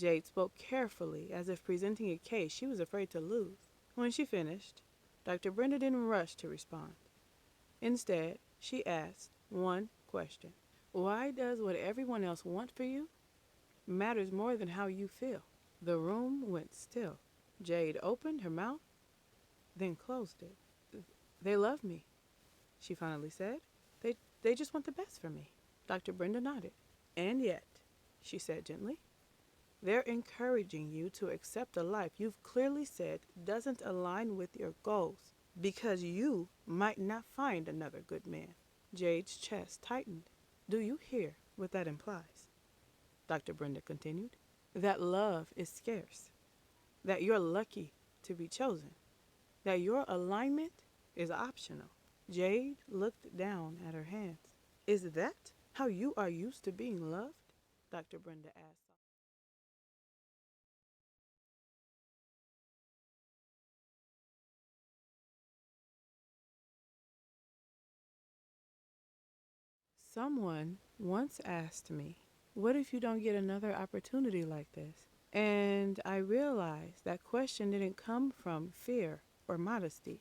Jade spoke carefully, as if presenting a case she was afraid to lose. When she finished, Dr. Brenda didn't rush to respond. Instead, she asked one question. Why does what everyone else wants for you matters more than how you feel? The room went still. Jade opened her mouth, then closed it. They love me, she finally said. They just want the best for me. Dr. Brenda nodded. And yet, she said gently, they're encouraging you to accept a life you've clearly said doesn't align with your goals because you might not find another good man. Jade's chest tightened. Do you hear what that implies? Dr. Brenda continued. That love is scarce. That you're lucky to be chosen. That your alignment is optional. Jade looked down at her hands. Is that how you are used to being loved? Dr. Brenda asked. Someone once asked me, what if you don't get another opportunity like this? And I realized that question didn't come from fear or modesty.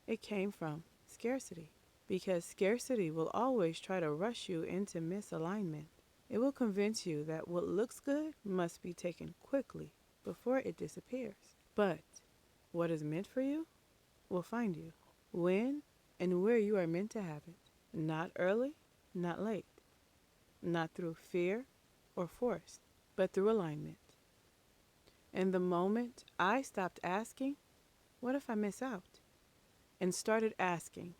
It came from scarcity. Because scarcity will always try to rush you into misalignment. It will convince you that what looks good must be taken quickly before it disappears. But what is meant for you will find you when and where you are meant to have it. Not early, not late. Not through fear or force, but through alignment. And the moment I stopped asking, what if I miss out? And started asking,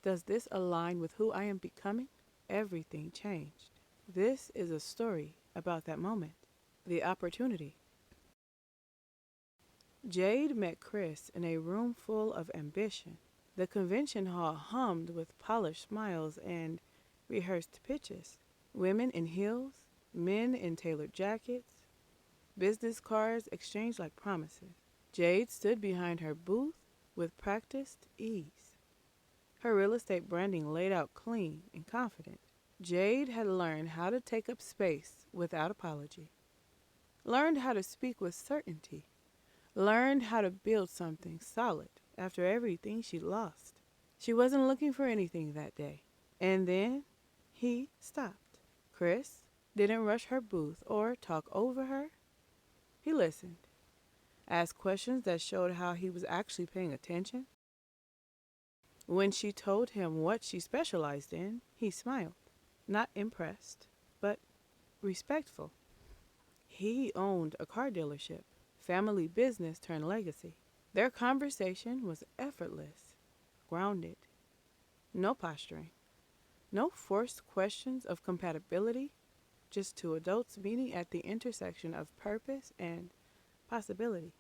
does this align with who I am becoming? Everything changed. This is a story about that moment, the opportunity. Jade met Chris in a room full of ambition. The convention hall hummed with polished smiles and rehearsed pitches. Women in heels, men in tailored jackets, business cards exchanged like promises. Jade stood behind her booth with practiced ease. Her real estate branding laid out clean and confident. Jade had learned how to take up space without apology, learned how to speak with certainty, learned how to build something solid after everything she'd lost. She wasn't looking for anything that day. And then he stopped. Chris didn't rush her booth or talk over her. He listened, asked questions that showed how he was actually paying attention. When she told him what she specialized in, he smiled, not impressed, but respectful. He owned a car dealership, family business turned legacy. Their conversation was effortless, grounded, no posturing, no forced questions of compatibility, just two adults meeting at the intersection of purpose and possibility.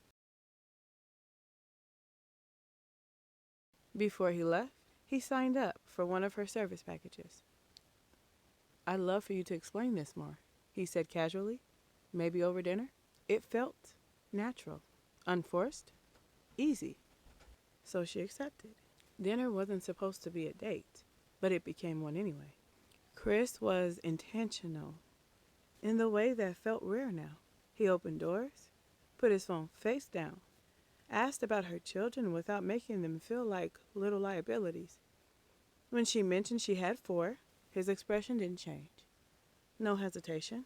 Before he left, he signed up for one of her service packages. I'd love for you to explain this more, he said casually, maybe over dinner. It felt natural, unforced, easy. So she accepted. Dinner wasn't supposed to be a date, but it became one anyway. Chris was intentional in the way that felt rare now. He opened doors, put his phone face down, asked about her children without making them feel like little liabilities. When she mentioned she had 4, his expression didn't change. No hesitation,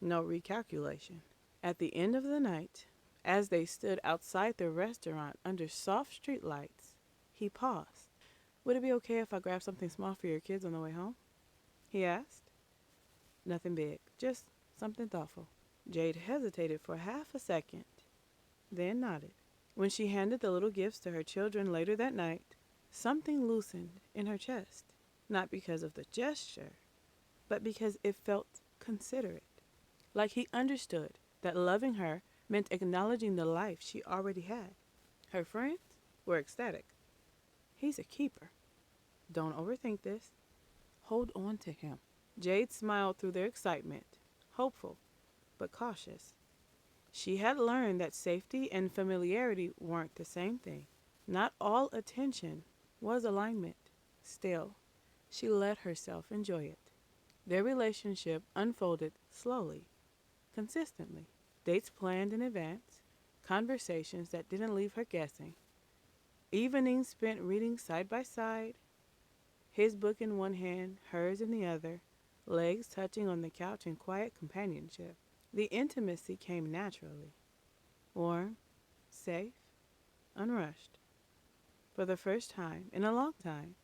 no recalculation. At the end of the night, as they stood outside the restaurant under soft street lights, he paused. Would it be okay if I grabbed something small for your kids on the way home? He asked. Nothing big, just something thoughtful. Jade hesitated for half a second, then nodded. When she handed the little gifts to her children later that night, something loosened in her chest, not because of the gesture, but because it felt considerate. Like he understood that loving her meant acknowledging the life she already had. Her friends were ecstatic. He's a keeper. Don't overthink this. Hold on to him. Jade smiled through their excitement, hopeful, but cautious. She had learned that safety and familiarity weren't the same thing. Not all attention was alignment. Still, she let herself enjoy it. Their relationship unfolded slowly, consistently. Dates planned in advance, conversations that didn't leave her guessing, evenings spent reading side by side, his book in one hand, hers in the other, legs touching on the couch in quiet companionship. The intimacy came naturally, warm, safe, unrushed. For the first time in a long time,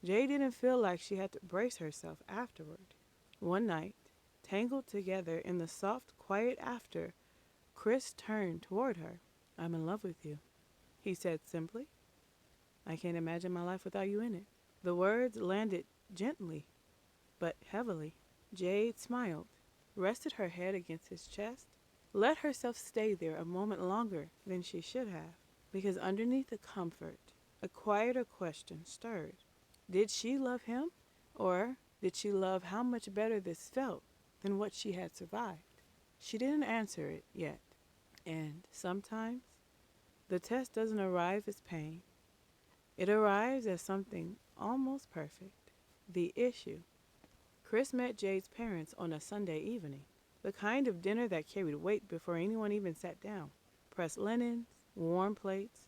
Jay didn't feel like she had to brace herself afterward. One night, tangled together in the soft, quiet after, Chris turned toward her. "I'm in love with you," he said simply. "I can't imagine my life without you in it." The words landed gently, but heavily. Jade smiled, rested her head against his chest, let herself stay there a moment longer than she should have, because underneath the comfort, a quieter question stirred. Did she love him, or did she love how much better this felt than what she had survived? She didn't answer it yet, and sometimes the test doesn't arrive as pain. It arrives as something almost perfect. The issue. Chris met Jade's parents on a Sunday evening, the kind of dinner that carried weight before anyone even sat down. Pressed linens, warm plates,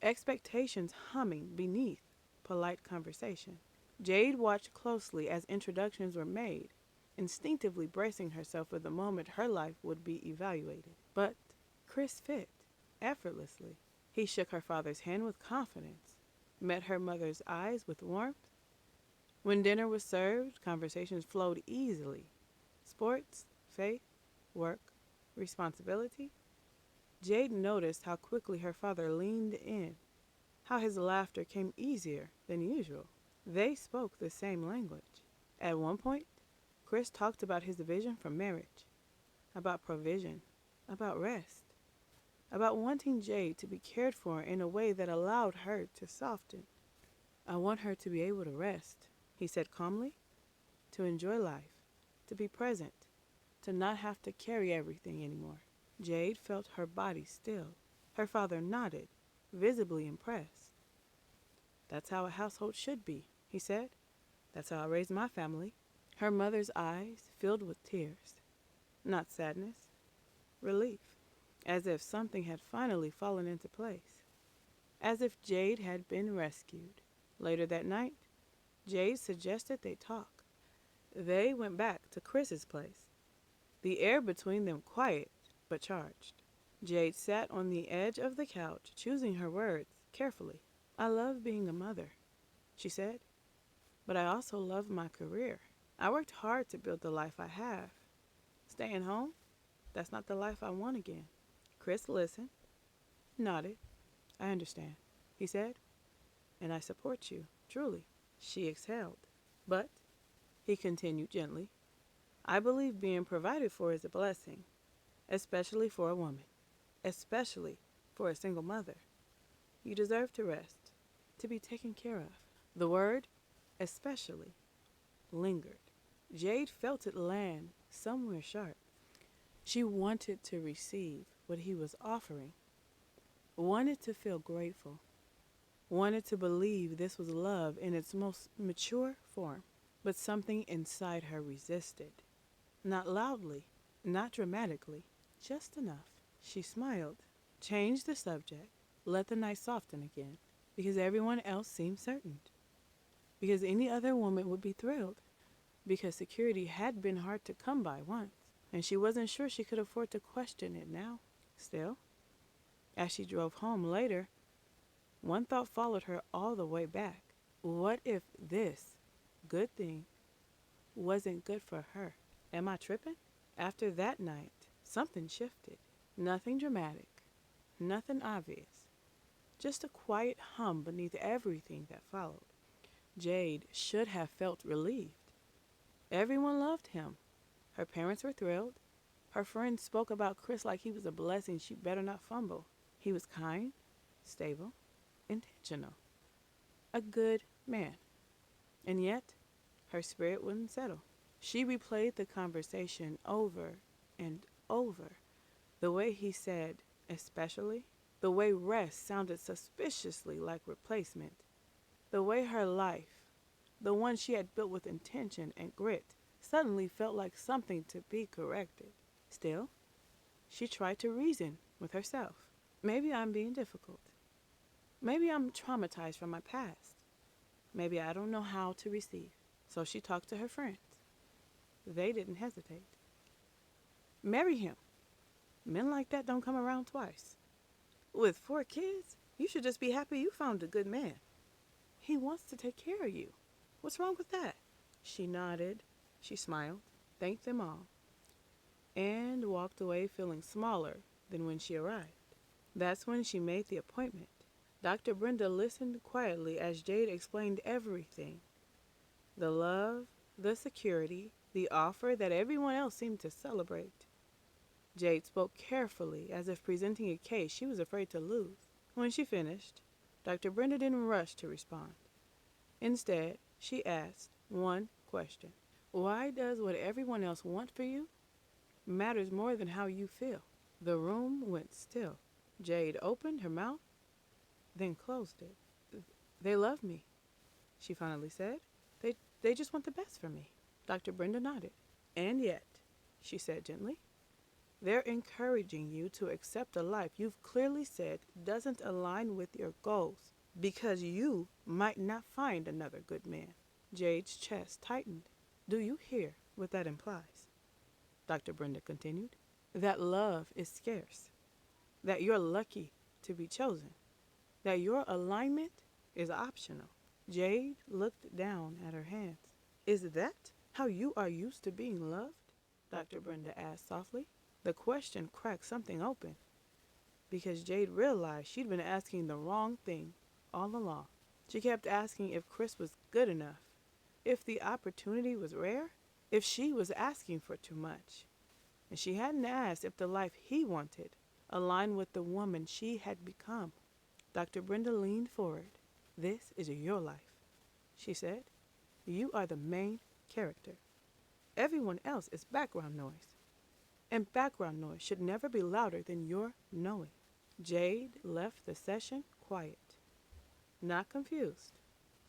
expectations humming beneath polite conversation. Jade watched closely as introductions were made, instinctively bracing herself for the moment her life would be evaluated. But Chris fit, effortlessly. He shook her father's hand with confidence, met her mother's eyes with warmth. When dinner was served, conversations flowed easily. Sports, faith, work, responsibility. Jade noticed how quickly her father leaned in, how his laughter came easier than usual. They spoke the same language. At one point, Chris talked about his vision for marriage, about provision, about rest, about wanting Jade to be cared for in a way that allowed her to soften. "I want her to be able to rest," he said calmly, "to enjoy life, to be present, to not have to carry everything anymore." Jade felt her body still. Her father nodded, visibly impressed. "That's how a household should be," he said. "That's how I raised my family." Her mother's eyes filled with tears. Not sadness, relief, as if something had finally fallen into place, as if Jade had been rescued. Later that night, Jade suggested they talk. They went back to Chris's place, the air between them quiet but charged. Jade sat on the edge of the couch, choosing her words carefully. "I love being a mother," she said, "but I also love my career. I worked hard to build the life I have. Staying home, that's not the life I want again." Chris listened, nodded. "I understand," he said, "and I support you, truly." She exhaled. "But," he continued gently, "I believe being provided for is a blessing, especially for a woman, especially for a single mother. You deserve to rest, to be taken care of." The word, especially, lingered. Jade felt it land somewhere sharp. She wanted to receive what he was offering, wanted to feel grateful, wanted to believe this was love in its most mature form. But something inside her resisted. Not loudly, not dramatically, just enough. She smiled, changed the subject, let the night soften again, because everyone else seemed certain, because any other woman would be thrilled, because security had been hard to come by once, and she wasn't sure she could afford to question it now. Still, as she drove home later, one thought followed her all the way back. What if this good thing wasn't good for her? Am I tripping? After that night, something shifted. Nothing dramatic, nothing obvious, just a quiet hum beneath everything that followed. Jade should have felt relieved. Everyone loved him. Her parents were thrilled. Her friends spoke about Chris like he was a blessing she better not fumble. He was kind, stable, intentional, a good man. And yet, her spirit wouldn't settle. She replayed the conversation over and over. The way he said, especially, the way rest sounded suspiciously like replacement, the way her life, the one she had built with intention and grit, suddenly felt like something to be corrected. Still, she tried to reason with herself. Maybe I'm being difficult. Maybe I'm traumatized from my past. Maybe I don't know how to receive. So she talked to her friends. They didn't hesitate. Marry him. Men like that don't come around twice. With 4 kids, you should just be happy you found a good man. He wants to take care of you. What's wrong with that? She nodded. She smiled, thanked them all, and walked away feeling smaller than when she arrived. That's when she made the appointment. Dr. Brenda listened quietly as Jade explained everything. The love, the security, the offer that everyone else seemed to celebrate. Jade spoke carefully, as if presenting a case she was afraid to lose. When she finished, Dr. Brenda didn't rush to respond. Instead, she asked one question. Why does what everyone else wants for you matters more than how you feel? The room went still. Jade opened her mouth, then closed it. They love me, she finally said. They just want the best for me. Dr. Brenda nodded. And yet, she said gently, they're encouraging you to accept a life you've clearly said doesn't align with your goals because you might not find another good man. Jade's chest tightened. Do you hear what that implies? Dr. Brenda continued. That love is scarce. That you're lucky to be chosen. That your alignment is optional. Jade looked down at her hands. Is that how you are used to being loved? Dr. Brenda asked softly. The question cracked something open, because Jade realized she'd been asking the wrong thing all along. She kept asking if Chris was good enough, if the opportunity was rare, if she was asking for too much. And she hadn't asked if the life he wanted aligned with the woman she had become. Dr. Brenda leaned forward. This is your life, she said. You are the main character. Everyone else is background noise. And background noise should never be louder than your knowing. Jade left the session quiet. Not confused.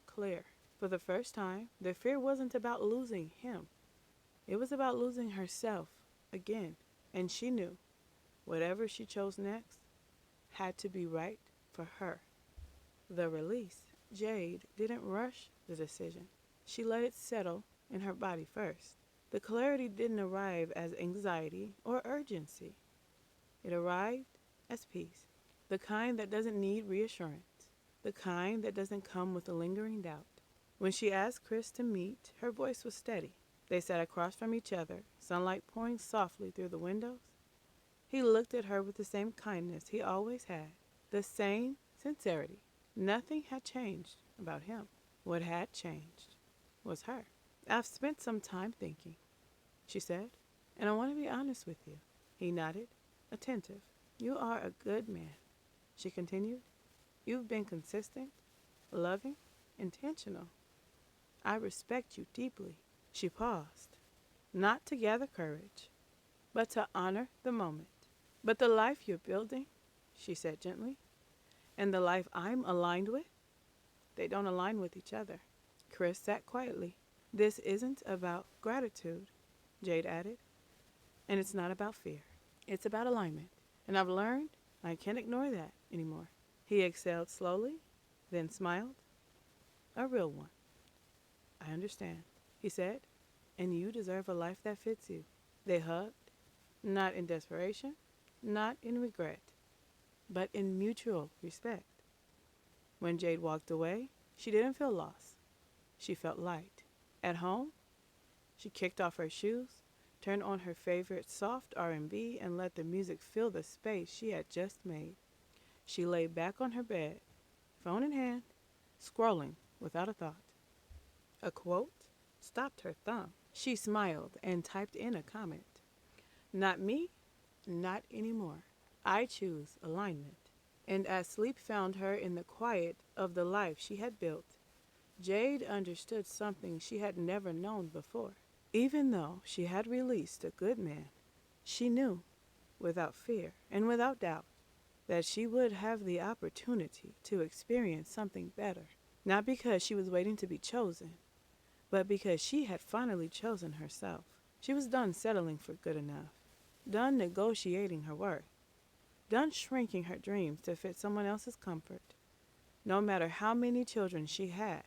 Clear. For the first time, the fear wasn't about losing him. It was about losing herself again. And she knew whatever she chose next had to be right for her. The release. Jade didn't rush the decision. She let it settle in her body first. The clarity didn't arrive as anxiety or urgency. It arrived as peace, the kind that doesn't need reassurance, the kind that doesn't come with a lingering doubt. When she asked Chris to meet, her voice was steady. They sat across from each other, sunlight pouring softly through the windows. He looked at her with the same kindness he always had, the same sincerity. Nothing had changed about him. What had changed was her. I've spent some time thinking, she said, and I want to be honest with you. He nodded, attentive. You are a good man, she continued. You've been consistent, loving, intentional. I respect you deeply. She paused, not to gather courage, but to honor the moment. But the life you're building, she said gently, and the life I'm aligned with, they don't align with each other. Chris sat quietly. This isn't about gratitude, Jade added, and it's not about fear. It's about alignment, and I've learned I can't ignore that anymore. He exhaled slowly, then smiled. A real one. I understand, he said, and you deserve a life that fits you. They hugged, not in desperation, not in regret, but in mutual respect. When Jade walked away, she didn't feel lost. She felt light. At home, she kicked off her shoes, turned on her favorite soft R&B, and let the music fill the space she had just made. She lay back on her bed, phone in hand, scrolling without a thought. A quote stopped her thumb. She smiled and typed in a comment. Not me, not anymore. I choose alignment. And as sleep found her in the quiet of the life she had built, Jade understood something she had never known before. Even though she had released a good man, she knew, without fear and without doubt, that she would have the opportunity to experience something better. Not because she was waiting to be chosen, but because she had finally chosen herself. She was done settling for good enough. done negotiating her worth, done shrinking her dreams to fit someone else's comfort. No matter how many children she had,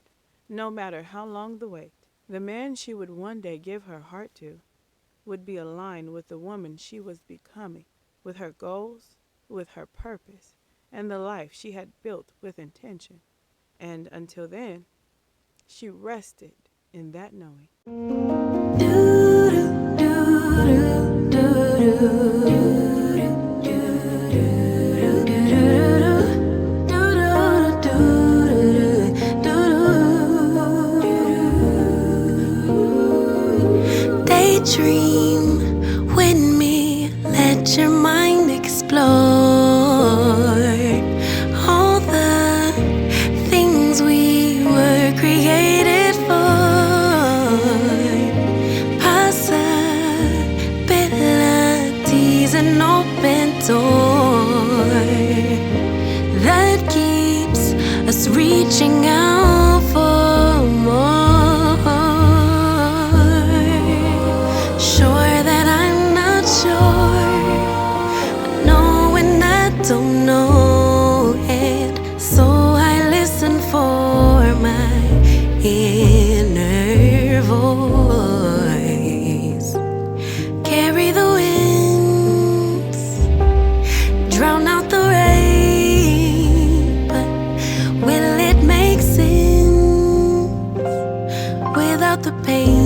no matter how long the wait, the man she would one day give her heart to would be aligned with the woman she was becoming, with her goals, with her purpose, and the life she had built with intention. And until then, she rested in that knowing. Daydream with me, let your mind explore all the things we were created for. Possibilities, an open door that keeps us reaching out for more. Don't know it, so I listen for my inner voice. Carry the winds, drown out the rain, but will it make sense without the pain?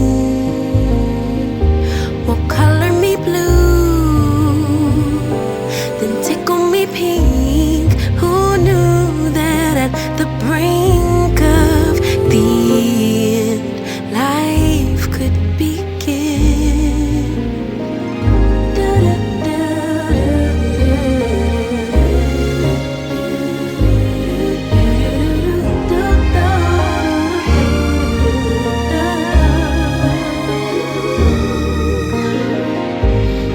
Will color me blue, then tickle me pink. Who knew that at the brink of the end, life could begin?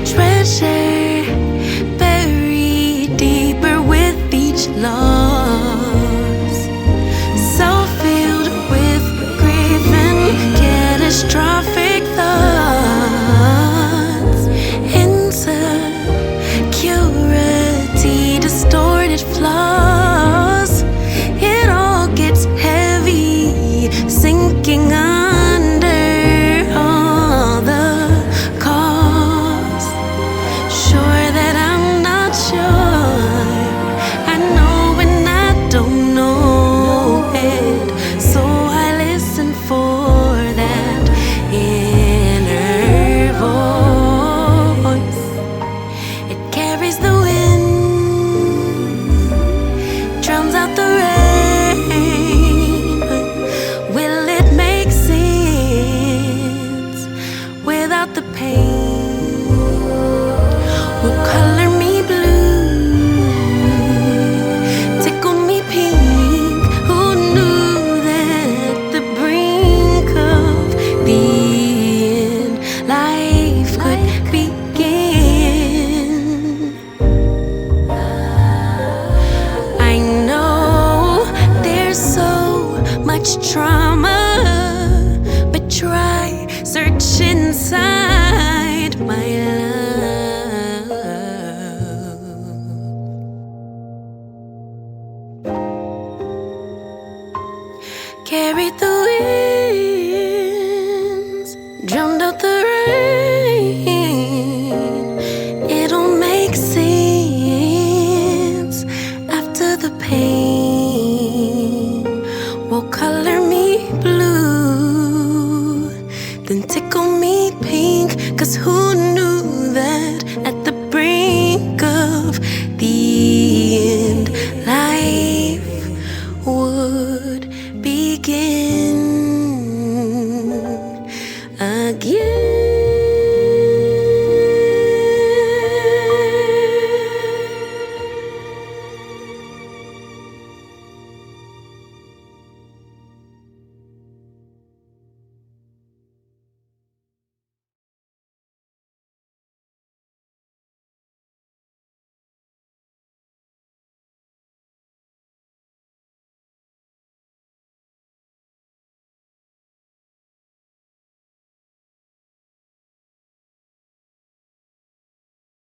Treasure buried deeper with each loss, so filled with grief and catastrophic thoughts, insecurity, distorted flaws. It all gets heavy, sinking under all the cost. Sure that I'm not sure. I know when I don't know it, so I listen for that inner voice. It carries the wind, drowns out the rain, but will it make sense without the pain? Will color me blue, tickle me pink. Who knew that at the brink of the end, life could begin? I know there's so much trauma, but try search inside my love. Carried the